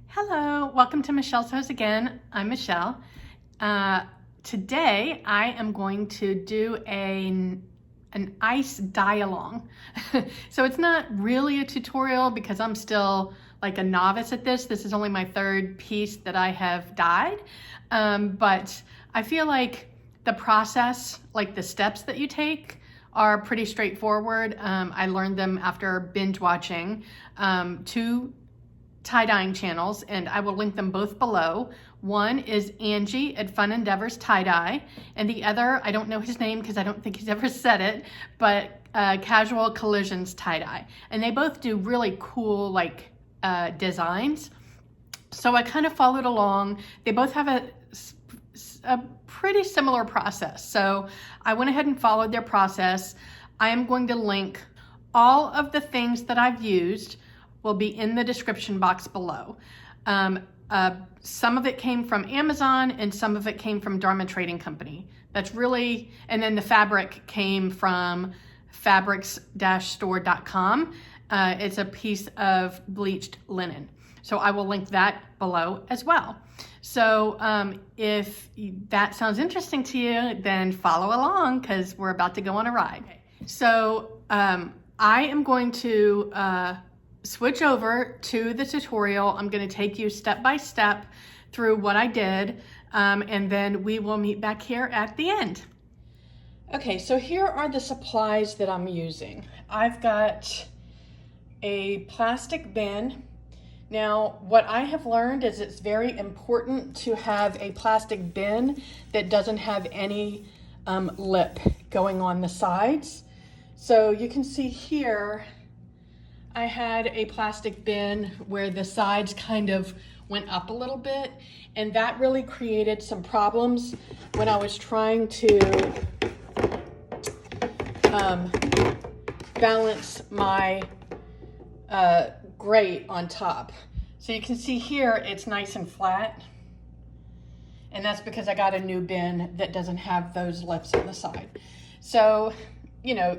Hello, welcome to Michelle's Hose again. I'm Michelle. Today I am going to do an ice dye along. So it's not really a tutorial because I'm still like a novice at this. This is only my third piece that I have dyed. But I feel like the process, like the steps that you take, are pretty straightforward. I learned them after binge watching two tie-dyeing channels, and I will link them both below. One is Angie at Fun Endeavors Tie-Dye, and the other, I don't know his name because I don't think he's ever said it, but Casual Collisions Tie-Dye. And they both do really cool like designs. So I kind of followed along. They both have a pretty similar process. So I went ahead and followed their process. I am going to link all of the things that I've used will be in the description box below. Some of it came from Amazon and some of it came from Dharma Trading Company. That's really, and then the fabric came from fabrics-store.com. It's a piece of bleached linen. So I will link that below as well. So if that sounds interesting to you, then follow along because we're about to go on a ride. So I am going to switch over to the tutorial. I'm going to take you step by step through what I did, and then we will meet back here at the end. Okay, so here are the supplies that I'm using. I've got a plastic bin. Now, what I have learned is it's very important to have a plastic bin that doesn't have any lip going on the sides. So you can see here, I had a plastic bin where the sides kind of went up a little bit, and that really created some problems when I was trying to balance my grate on top. So you can see here it's nice and flat, and that's because I got a new bin that doesn't have those lips on the side. So, you know,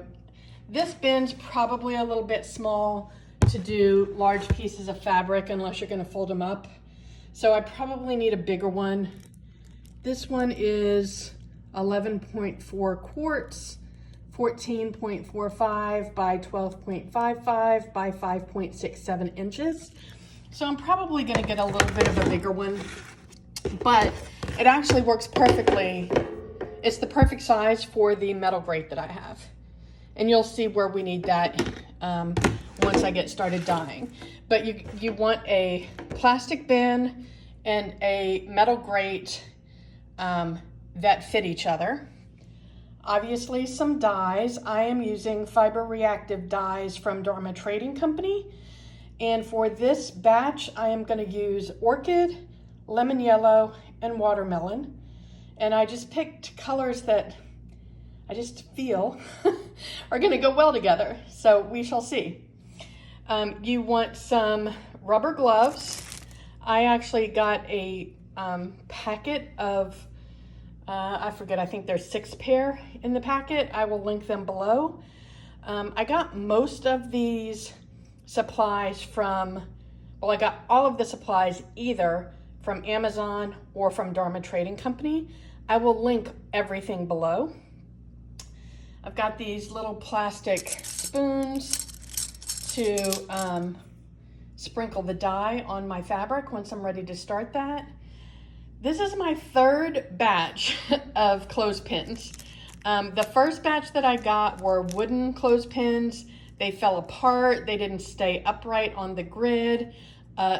this bin's probably a little bit small to do large pieces of fabric unless you're going to fold them up. So I probably need a bigger one. This one is 11.4 quarts, 14.45 by 12.55 by 5.67 inches. So I'm probably going to get a little bit of a bigger one, but it actually works perfectly. It's the perfect size for the metal grate that I have. And you'll see where we need that once I get started dyeing. But you want a plastic bin and a metal grate that fit each other. Obviously some dyes. I am using fiber reactive dyes from Dharma Trading Company. And for this batch, I am going to use orchid, lemon yellow, and watermelon. And I just picked colors that I just feel are going to go well together. So we shall see. You want some rubber gloves. I actually got a packet of, I forget, I think there's 6 pair in the packet. I will link them below. I got most of these supplies from, well, I got all of the supplies either from Amazon or from Dharma Trading Company. I will link everything below. I've got these little plastic spoons to sprinkle the dye on my fabric once I'm ready to start that. This is my third batch of clothespins. The first batch that I got were wooden clothespins. They fell apart. They didn't stay upright on the grid.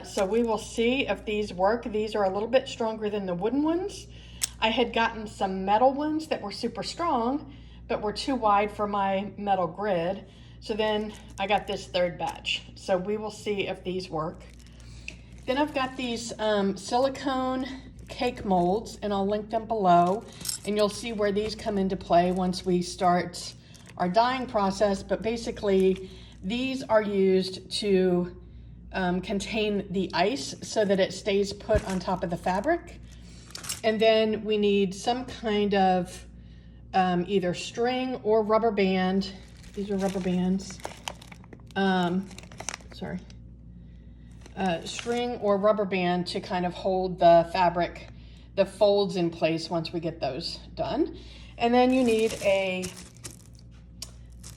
So we will see if these work. These are a little bit stronger than the wooden ones. I had gotten some metal ones that were super strong, but were too wide for my metal grid. So then I got this third batch. So we will see if these work. Then I've got these silicone cake molds, and I'll link them below. And you'll see where these come into play once we start our dyeing process. But basically, these are used to contain the ice so that it stays put on top of the fabric. And then we need some kind of either string or rubber band. These are rubber bands. string or rubber band to kind of hold the fabric, the folds in place once we get those done. And then you need a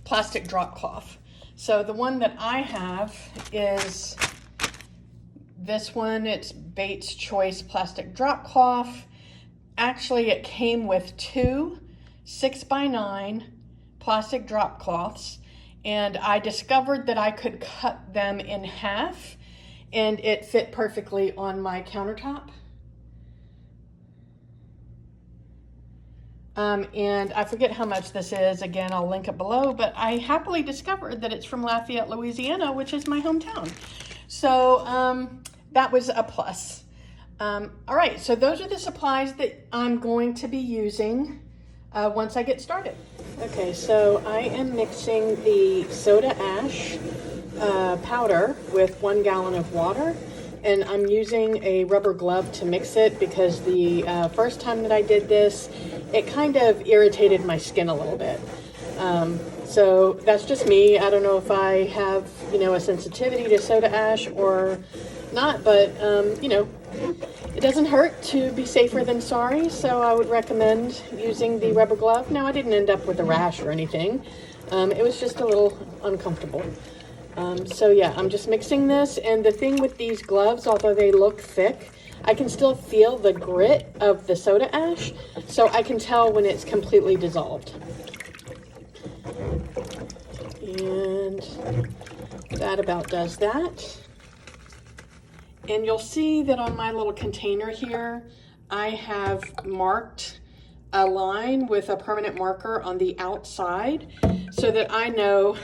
plastic drop cloth. So the one that I have is this one. It's Bates Choice plastic drop cloth. Actually, it came with two 6x9 plastic drop cloths, and I discovered that I could cut them in half and it fit perfectly on my countertop. And I forget how much this is. Again, I'll link it below, but I happily discovered that it's from Lafayette, Louisiana, which is my hometown. So that was a plus. All right, so those are the supplies that I'm going to be using once I get started. Okay, so I am mixing the soda ash powder with 1 gallon of water, and I'm using a rubber glove to mix it because the first time that I did this, it kind of irritated my skin a little bit. So that's just me. I don't know if I have, a sensitivity to soda ash or not, but, it doesn't hurt to be safer than sorry, so I would recommend using the rubber glove. Now, I didn't end up with a rash or anything. It was just a little uncomfortable. So yeah, I'm just mixing this, and the thing with these gloves, although they look thick, I can still feel the grit of the soda ash, so I can tell when it's completely dissolved. And that about does that. And you'll see that on my little container here, I have marked a line with a permanent marker on the outside so that I know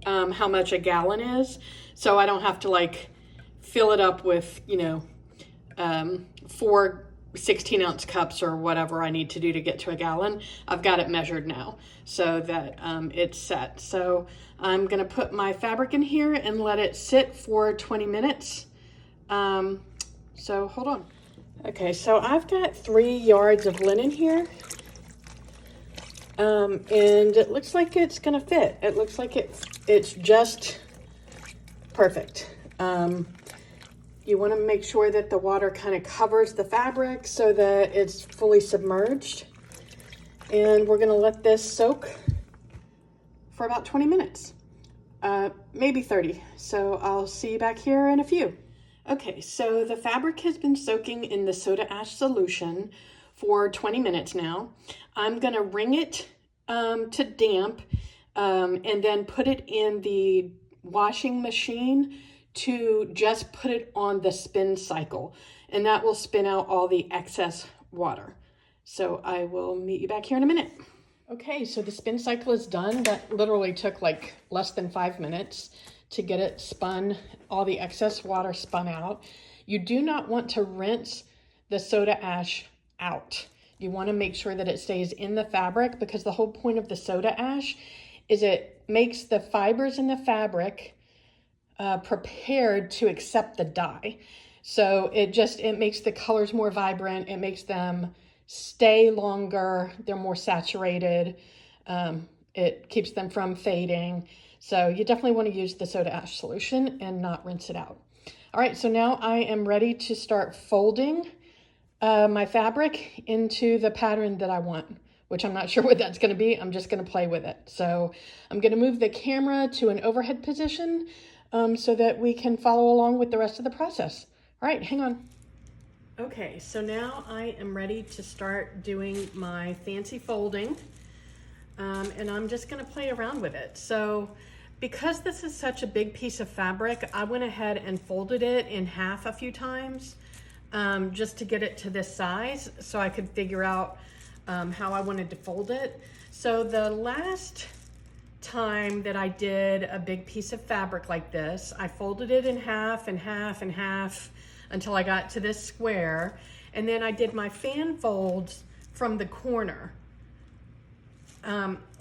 how much a gallon is, so I don't have to fill it up with 4 16-ounce cups or whatever I need to do to get to a gallon. I've got it measured now so that it's set. So I'm gonna put my fabric in here and let it sit for 20 minutes. So hold on. Okay, so I've got 3 yards of linen here. And it looks like it's gonna fit. It looks like it's just perfect. You want to make sure that the water kind of covers the fabric so that it's fully submerged. And we're gonna let this soak for about 20 minutes, maybe 30. So I'll see you back here in a few. Okay, so the fabric has been soaking in the soda ash solution for 20 minutes now. I'm gonna wring it to damp and then put it in the washing machine to just put it on the spin cycle, and that will spin out all the excess water. So I will meet you back here in a minute. Okay, so the spin cycle is done. That literally took less than 5 minutes to get it spun, all the excess water spun out. You do not want to rinse the soda ash out. You want to make sure that it stays in the fabric, because the whole point of the soda ash is it makes the fibers in the fabric prepared to accept the dye. So it makes the colors more vibrant. It makes them stay longer. They're more saturated. It keeps them from fading. So you definitely want to use the soda ash solution and not rinse it out. All right, so now I am ready to start folding my fabric into the pattern that I want, which I'm not sure what that's going to be. I'm just going to play with it. So I'm going to move the camera to an overhead position so that we can follow along with the rest of the process. All right, hang on. Okay, so now I am ready to start doing my fancy folding, and I'm just going to play around with it. So because this is such a big piece of fabric, I went ahead and folded it in half a few times just to get it to this size so I could figure out how I wanted to fold it. So the last time that I did a big piece of fabric like this, I folded it in half and half and half until I got to this square, and then I did my fan folds from the corner.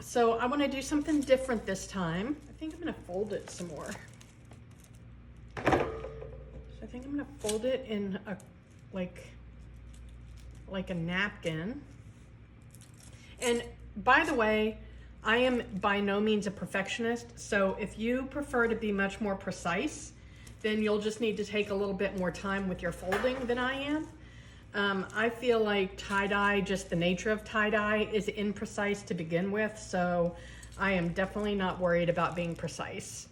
So I want to do something different this time. I think I'm going to fold it some more. So I think I'm going to fold it in a like a napkin. And by the way, I am by no means a perfectionist, so if you prefer to be much more precise, then you'll just need to take a little bit more time with your folding than I am. I feel like tie-dye, just the nature of tie-dye, is imprecise to begin with, so I am definitely not worried about being precise.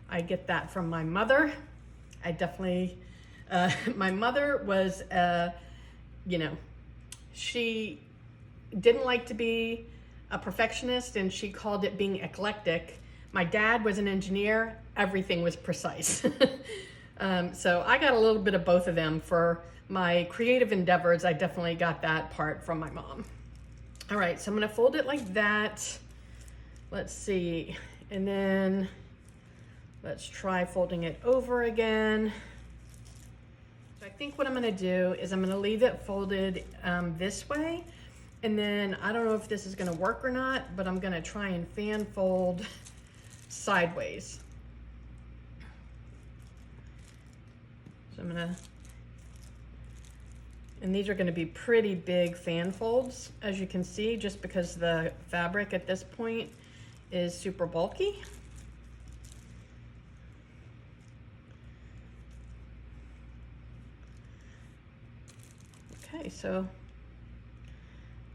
I get that from my mother. I definitely, my mother was, you know, she didn't like to be a perfectionist, and she called it being eclectic. My dad was an engineer. Everything was precise. So I got a little bit of both of them. For my creative endeavors, I definitely got that part from my mom. All right, so I'm gonna fold it like that. Let's see, and then let's try folding it over again. So I think what I'm gonna do is I'm gonna leave it folded this way, and then I don't know if this is gonna work or not, but I'm gonna try and fan fold sideways. So I'm gonna, and these are gonna be pretty big fan folds, as you can see, just because the fabric at this point is super bulky. Okay, so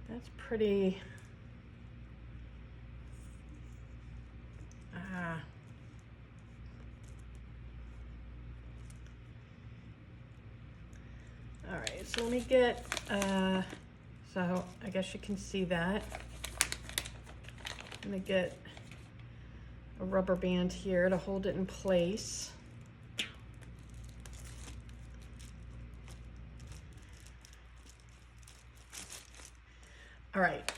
that's pretty, all right, so let me get, so I guess you can see that. I'm gonna get a rubber band here to hold it in place. All right,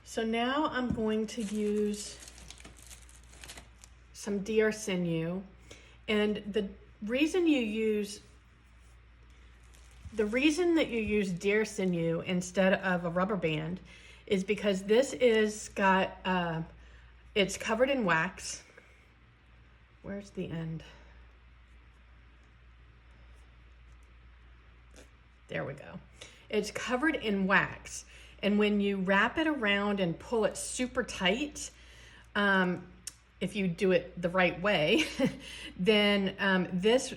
so now I'm going to use some deer sinew, and the reason that you use deer sinew instead of a rubber band is because this is got, it's covered in wax. Where's the end? There we go. It's covered in wax. And when you wrap it around and pull it super tight, if you do it the right way, then this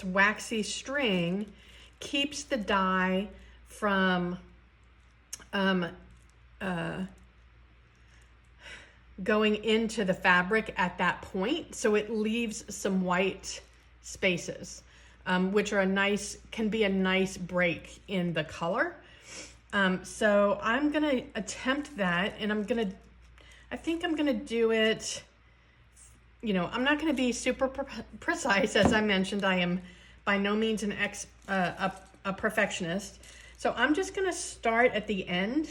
waxy string keeps the dye from going into the fabric at that point. So it leaves some white spaces, which are can be a nice break in the color. So I'm gonna attempt that, and I think I'm gonna do it, you know, I'm not gonna be super precise. As I mentioned, I am by no means a perfectionist. So I'm just gonna start at the end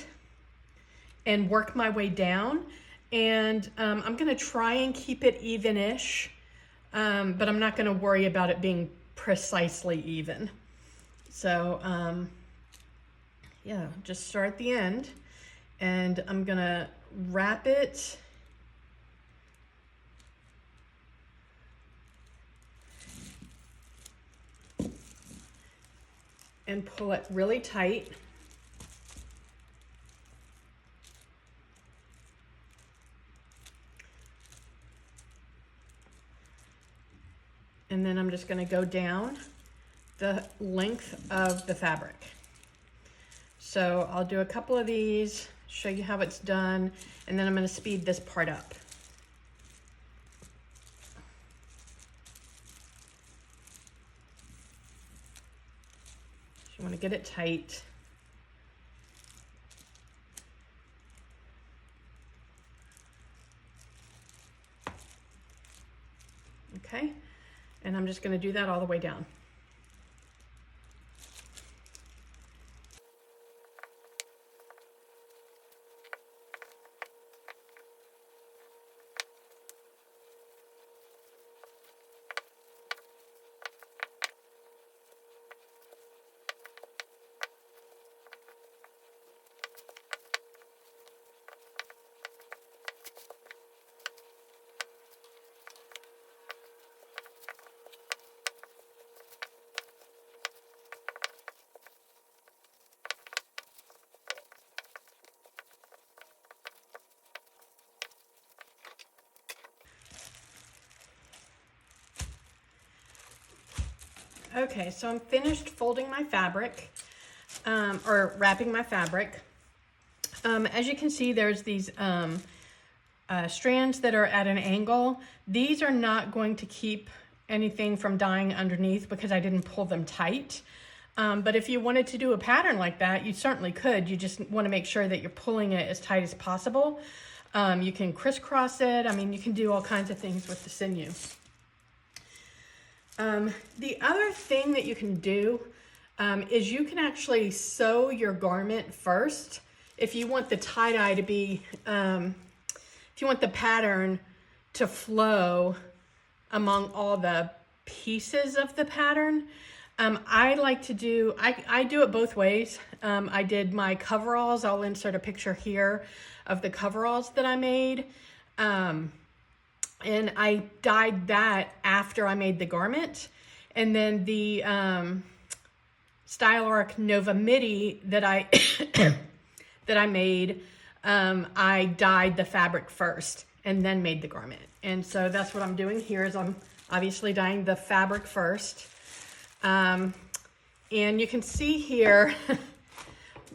and work my way down, and I'm gonna try and keep it even-ish, but I'm not gonna worry about it being precisely even. So, yeah, just start at the end, and I'm gonna wrap it and pull it really tight. And then I'm just gonna go down the length of the fabric. So I'll do a couple of these, show you how it's done, and then I'm gonna speed this part up. So you wanna get it tight. Okay, and I'm just gonna do that all the way down. Okay, so I'm finished folding my fabric, or wrapping my fabric. As you can see, there's these strands that are at an angle. These are not going to keep anything from dyeing underneath because I didn't pull them tight. But if you wanted to do a pattern like that, you certainly could. You just want to make sure that you're pulling it as tight as possible. You can crisscross it. I mean, you can do all kinds of things with the sinew. The other thing that you can do is you can actually sew your garment first. If you want the tie-dye to be, if you want the pattern to flow among all the pieces of the pattern, I like to do, I do it both ways. I did my coveralls. I'll insert a picture here of the coveralls that I made. And I dyed that after I made the garment. And then the Style Arc Nova Midi that I that I made, I dyed the fabric first and then made the garment. And so that's what I'm doing here is I'm obviously dyeing the fabric first. And you can see here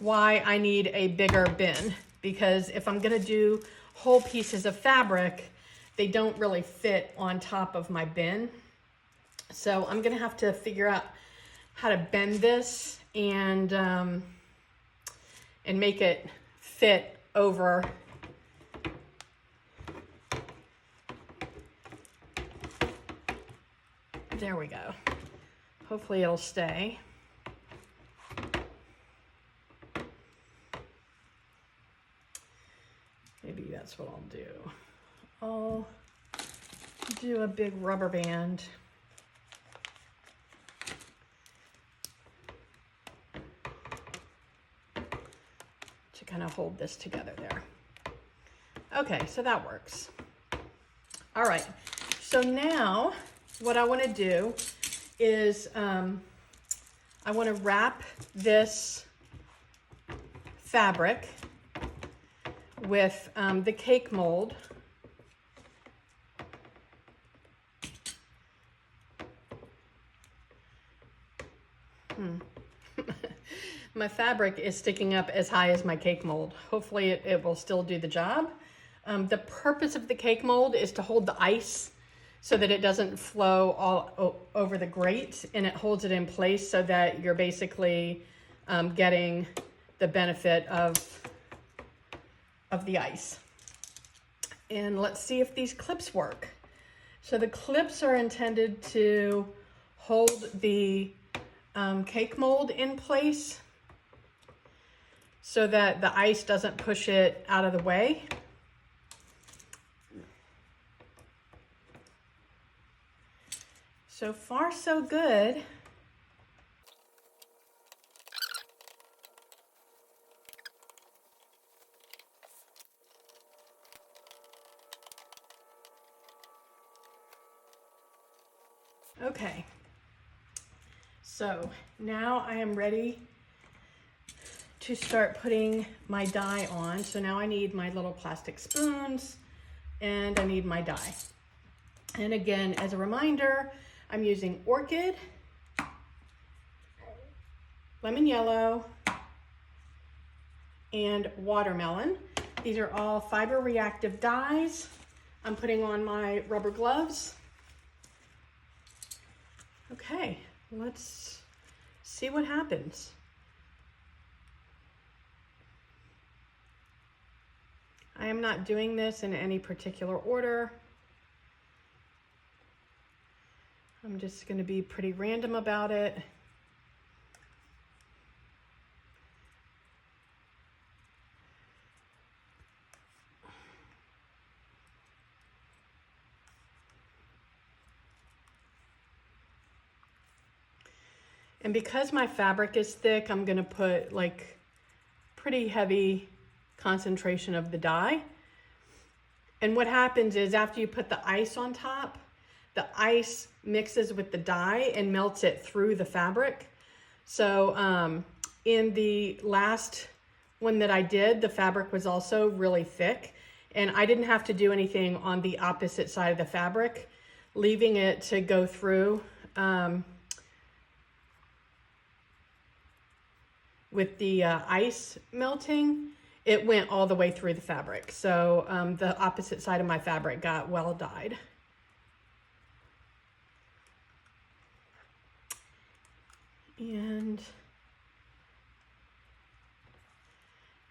why I need a bigger bin, because if I'm gonna do whole pieces of fabric, they don't really fit on top of my bin. So I'm gonna have to figure out how to bend this and make it fit over. There we go. Hopefully it'll stay. Maybe that's what I'll do. I'll do a big rubber band. To kind of hold this together there. Okay, so that works. All right, so now what I want to do is I want to wrap this fabric with the cake mold. My fabric is sticking up as high as my cake mold. Hopefully it will still do the job. The purpose of the cake mold is to hold the ice so that it doesn't flow all over the grate, and it holds it in place so that you're basically getting the benefit of the ice. And let's see if these clips work. So the clips are intended to hold the cake mold in place so that the ice doesn't push it out of the way. So far, so good. Okay, so now I am ready to start putting my dye on. So now I need my little plastic spoons and I need my dye. And again, as a reminder, I'm using orchid, lemon yellow, and watermelon. These are all fiber reactive dyes. I'm putting on my rubber gloves. Okay, let's see what happens. I am not doing this in any particular order. I'm just going to be pretty random about it. And because my fabric is thick, I'm going to put like pretty heavy concentration of the dye. And what happens is after you put the ice on top, the ice mixes with the dye and melts it through the fabric. So in the last one that I did, the fabric was also really thick, and I didn't have to do anything on the opposite side of the fabric, leaving it to go through with the ice melting, it went all the way through the fabric. So the opposite side of my fabric got well dyed. And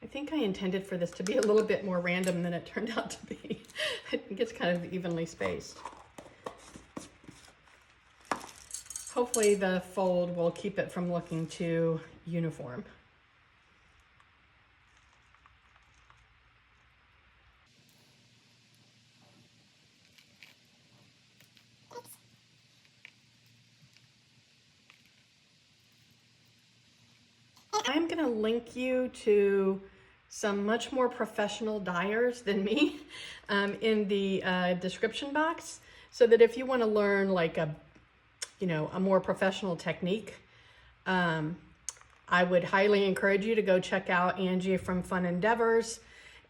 I think I intended for this to be a little bit more random than it turned out to be. I think it's kind of evenly spaced. Hopefully the fold will keep it from looking too uniform. I'm going to link you to some much more professional dyers than me in the description box, so that if you want to learn like a more professional technique, I would highly encourage you to go check out Angie from Fun Endeavors.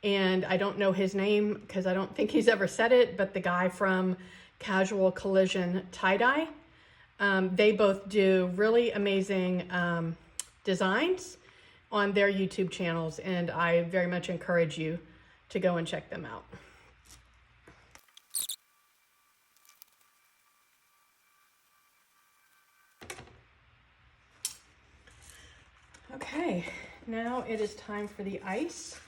And I don't know his name because I don't think he's ever said it, but the guy from Casual Collision Tie-Dye. They both do really amazing designs on their YouTube channels, and I very much encourage you to go and check them out. Okay, now it is time for the ice.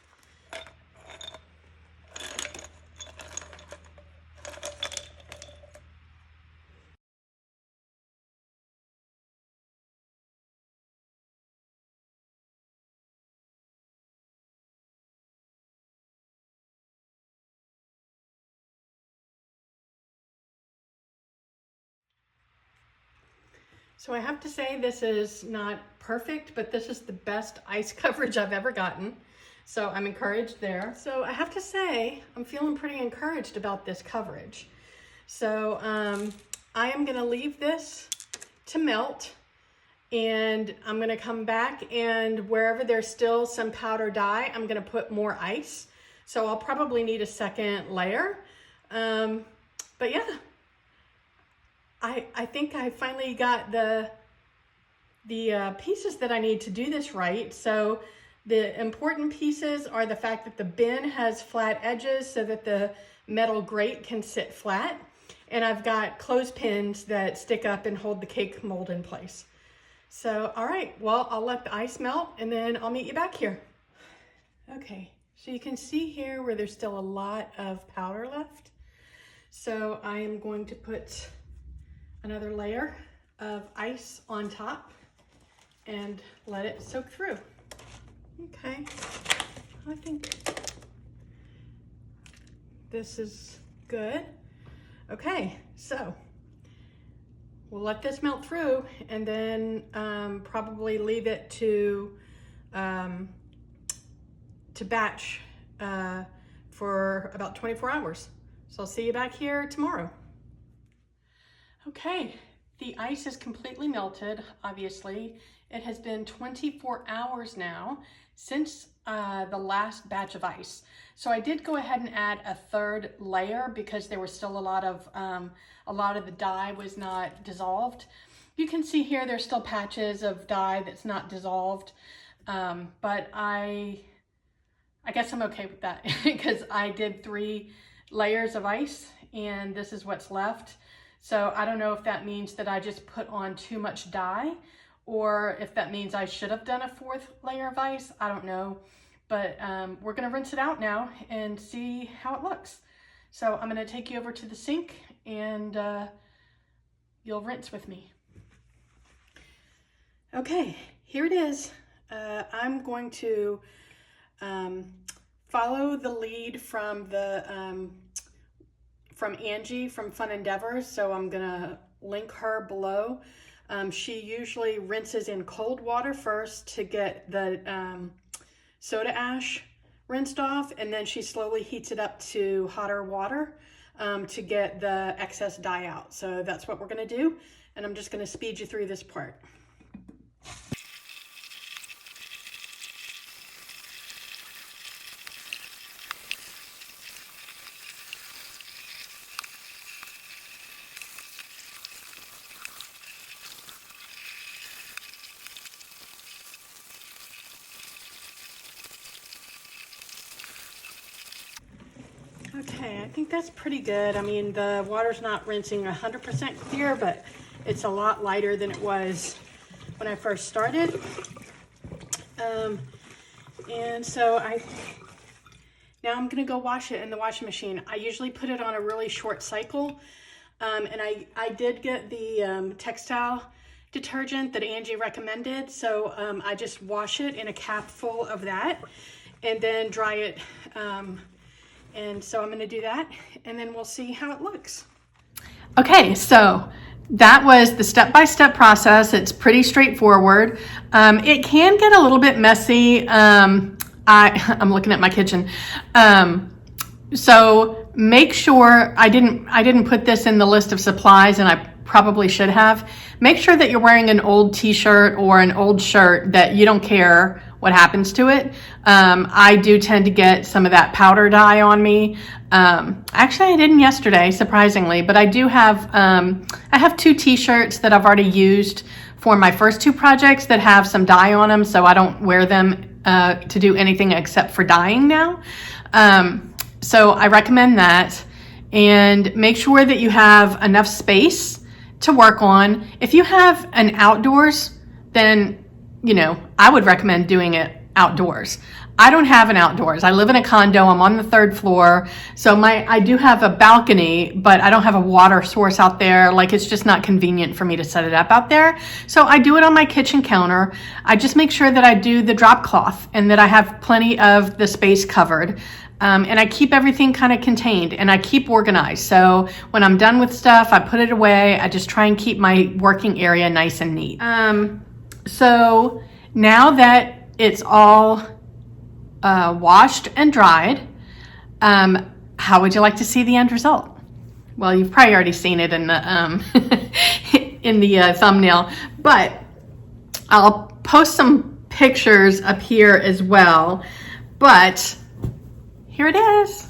So I have to say this is not perfect, but this is the best ice coverage I've ever gotten. So I'm encouraged there. So I have to say, I'm feeling pretty encouraged about this coverage. So I am gonna leave this to melt, and I'm gonna come back, and wherever there's still some powder dye, I'm gonna put more ice. So I'll probably need a second layer. But yeah. I think I finally got the pieces that I need to do this right. So the important pieces are the fact that the bin has flat edges so that the metal grate can sit flat. And I've got clothespins that stick up and hold the cake mold in place. So, all right, well, I'll let the ice melt and then I'll meet you back here. Okay, so you can see here where there's still a lot of powder left. So I am going to put another layer of ice on top and let it soak through. Okay, I think this is good. Okay, so we'll let this melt through and then probably leave it to batch for about 24 hours. So I'll see you back here tomorrow. Okay, the ice is completely melted, obviously. It has been 24 hours now since the last batch of ice. So I did go ahead and add a third layer because there was still a lot of the dye was not dissolved. You can see here there's still patches of dye that's not dissolved, but I guess I'm okay with that because I did 3 layers of ice and this is what's left. So I don't know if that means that I just put on too much dye or if that means I should have done a 4th layer of ice. I don't know, but we're gonna rinse it out now and see how it looks. So I'm gonna take you over to the sink and you'll rinse with me. Okay, here it is. I'm going to follow the lead from Angie from Fun Endeavors, so I'm gonna link her below. She usually rinses in cold water first to get the soda ash rinsed off, and then she slowly heats it up to hotter water to get the excess dye out. So that's what we're gonna do, and I'm just gonna speed you through this part. Okay, I think that's pretty good. I mean, the water's not rinsing 100% clear, but it's a lot lighter than it was when I first started. And so now I'm gonna go wash it in the washing machine. I usually put it on a really short cycle. And I did get the textile detergent that Angie recommended. So I just wash it in a cap full of that and then dry it. And so I'm gonna do that and then we'll see how it looks. Okay, so that was the step-by-step process. It's pretty straightforward. It can get a little bit messy. I'm looking at my kitchen. So make sure, I didn't put this in the list of supplies, and I probably should have. Make sure that you're wearing an old t-shirt or an old shirt that you don't care what happens to it. I do tend to get some of that powder dye on me. Actually, I didn't yesterday, surprisingly, but I do have, I have 2 t-shirts that I've already used for my first 2 projects that have some dye on them, so I don't wear them to do anything except for dyeing now. So I recommend that, and make sure that you have enough space to work on. If you have an outdoors, then, you know, I would recommend doing it outdoors. I don't have an outdoors. I live in a condo. I'm on the 3rd floor. So I do have a balcony, but I don't have a water source out there. Like, it's just not convenient for me to set it up out there. So I do it on my kitchen counter. I just make sure that I do the drop cloth and that I have plenty of the space covered. And I keep everything kind of contained and I keep organized. So when I'm done with stuff, I put it away. I just try and keep my working area nice and neat. So now that it's all washed and dried, how would you like to see the end result? Well, you've probably already seen it in the in the thumbnail, but I'll post some pictures up here as well. But here it is.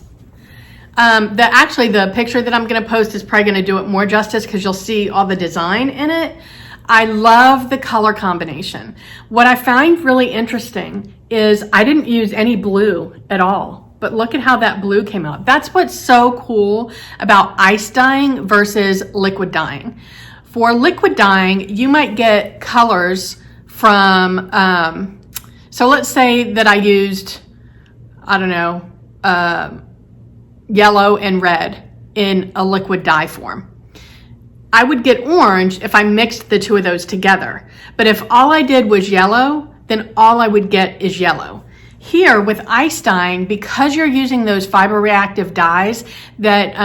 Actually, the picture that I'm going to post is probably going to do it more justice because you'll see all the design in it. I love the color combination. What I find really interesting is I didn't use any blue at all, but look at how that blue came out. That's what's so cool about ice dyeing versus liquid dyeing. For liquid dyeing, you might get colors from, so let's say that I used, I don't know, yellow and red in a liquid dye form. I would get orange if I mixed the 2 of those together. But if all I did was yellow, then all I would get is yellow. Here with ice dyeing, because you're using those fiber reactive dyes that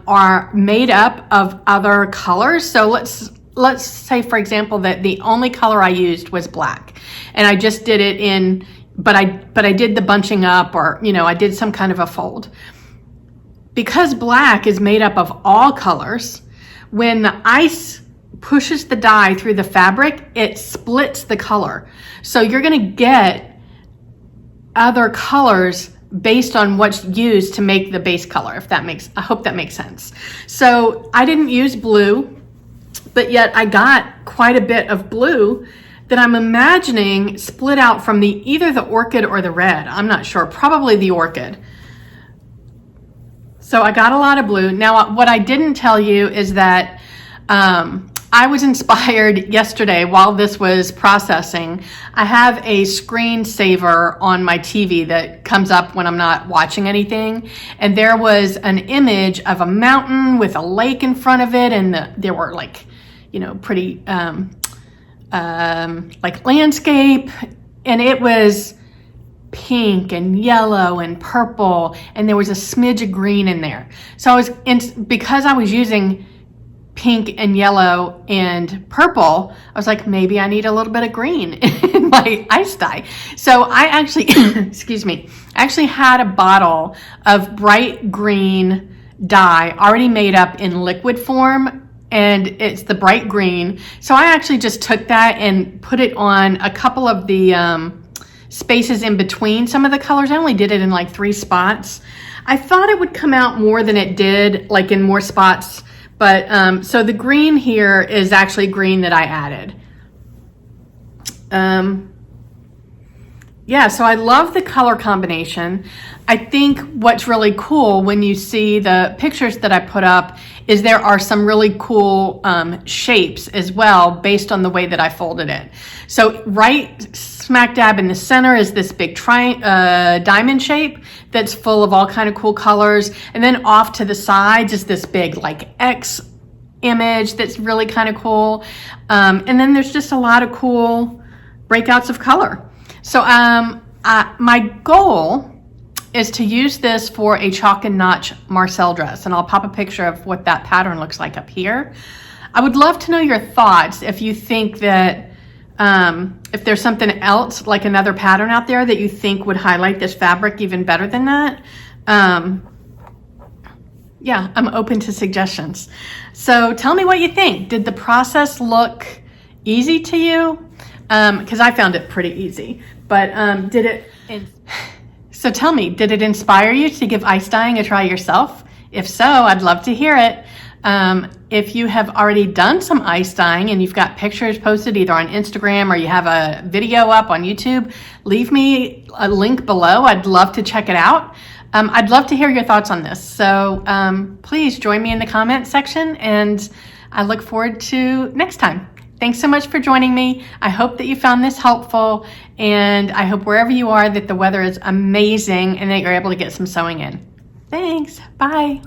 are made up of other colors. So let's say, for example, that the only color I used was black, and I just did it in, but I did the bunching up, or, you know, I did some kind of a fold. Because black is made up of all colors, when the ice pushes the dye through the fabric, it splits the color. So you're going to get other colors based on what's used to make the base color, I hope that makes sense. So I didn't use blue, but yet I got quite a bit of blue that I'm imagining split out from either the orchid or the red. I'm not sure, probably the orchid. So I got a lot of blue. Now, what I didn't tell you is that I was inspired yesterday while this was processing. I have a screensaver on my TV that comes up when I'm not watching anything. And there was an image of a mountain with a lake in front of it. And there were, like, you know, pretty like landscape. And it was pink and yellow and purple, and there was a smidge of green in there. So because I was using pink and yellow and purple, I was like, maybe I need a little bit of green in my ice dye. So I actually, excuse me, actually had a bottle of bright green dye already made up in liquid form, and it's the bright green. So I actually just took that and put it on a couple of the spaces in between some of the colors. I only did it in like 3 spots. I thought it would come out more than it did, like in more spots. But so the green here is actually green that I added. yeah, so I love the color combination. I think what's really cool when you see the pictures that I put up is there are some really cool shapes as well based on the way that I folded it. So right smack dab in the center is this big diamond shape that's full of all kind of cool colors. And then off to the sides is this big like X image that's really kind of cool. And then there's just a lot of cool breakouts of color. So my goal is to use this for a chalk and notch Marcel dress, and I'll pop a picture of what that pattern looks like up here. I would love to know your thoughts if you think that if there's something else, like another pattern out there that you think would highlight this fabric even better than that. Yeah, I'm open to suggestions. So tell me what you think. Did the process look easy to you? Because I found it pretty easy, but so tell me, did it inspire you to give ice dyeing a try yourself? If so, I'd love to hear it. If you have already done some ice dyeing and you've got pictures posted either on Instagram or you have a video up on YouTube, leave me a link below. I'd love to check it out. I'd love to hear your thoughts on this. So please join me in the comment section, and I look forward to next time. Thanks so much for joining me. I hope that you found this helpful, and I hope wherever you are that the weather is amazing and that you're able to get some sewing in. Thanks. Bye.